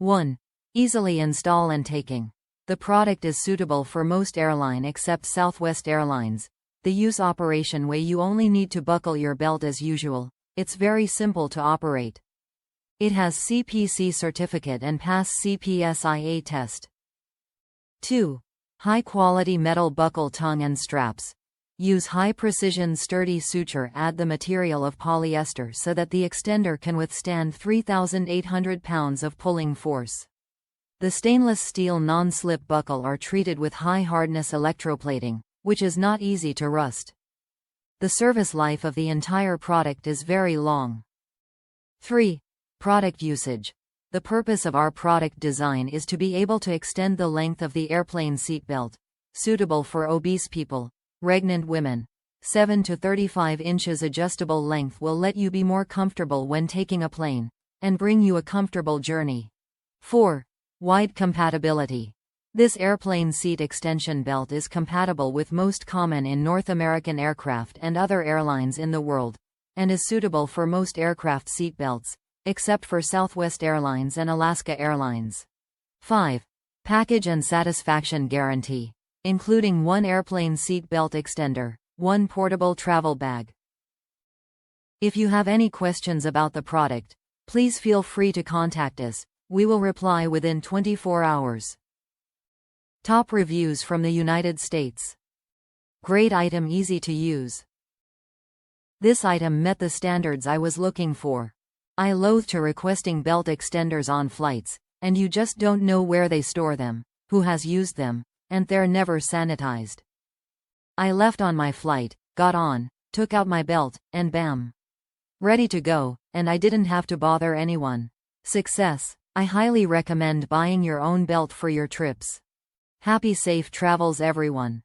1. Easily install and taking. The product is suitable for most airline except Southwest Airlines. The use operation way you only need to buckle your belt as usual. It's very simple to operate. It has CPC certificate and pass CPSIA test. 2. High-quality metal buckle tongue and straps. Use high-precision sturdy suture. Add the material of polyester so that the extender can withstand 3,800 pounds of pulling force. The stainless steel non-slip buckle are treated with high-hardness electroplating, which is not easy to rust. The service life of the entire product is very long. 3. Product usage. The purpose of our product design is to be able to extend the length of the airplane seatbelt, suitable for obese people, regnant women. 7 to 35 inches adjustable length will let you be more comfortable when taking a plane, and bring you a comfortable journey. 4. Wide compatibility. This airplane seat extension belt is compatible with most common in North American aircraft and other airlines in the world, and is suitable for most aircraft seatbelts, except for Southwest Airlines and Alaska Airlines. 5. Package and satisfaction guarantee, including 1 airplane seat belt extender, 1 portable travel bag. If you have any questions about the product, please feel free to contact us. We will reply within 24 hours. Top reviews from the United States. Great item, easy to use. This item met the standards I was looking for. I loathe to requesting belt extenders on flights, and you just don't know where they store them, who has used them, and they're never sanitized. I left on my flight, got on, took out my belt, and bam! Ready to go, and I didn't have to bother anyone. Success! I highly recommend buying your own belt for your trips. Happy safe travels everyone.